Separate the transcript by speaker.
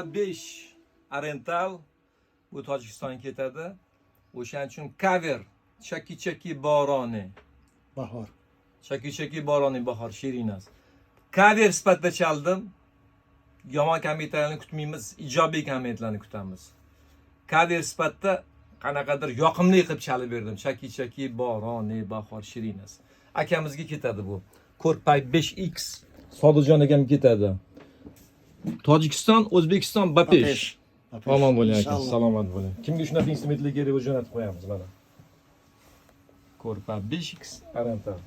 Speaker 1: Pa-5 Arental bu Tojikistonga ketadi. O'shaning uchun cover Chaki boroni.
Speaker 2: Bahor.
Speaker 1: Chaki boroni bahor Shirinas. Cover sifatida chaldim. Yomon kommentlarni kutmaymiz, ijobiy kommentlarni kutamiz. Cover sifatida qanaqadir yoqimli qilib chalib berdim. Chaki boroni bahor Shirinas. Akamizga ketadi bu. Korpay 5X Sodiqjon akamga ketadi. Tojikiston, O'zbekiston Pa-5. Omon bo'ling aka, salomat bo'ling. Kimga shunaqa instrumentlar kerak bo'lsa jo'natib qo'yamiz mana. Korpa 5X Arental.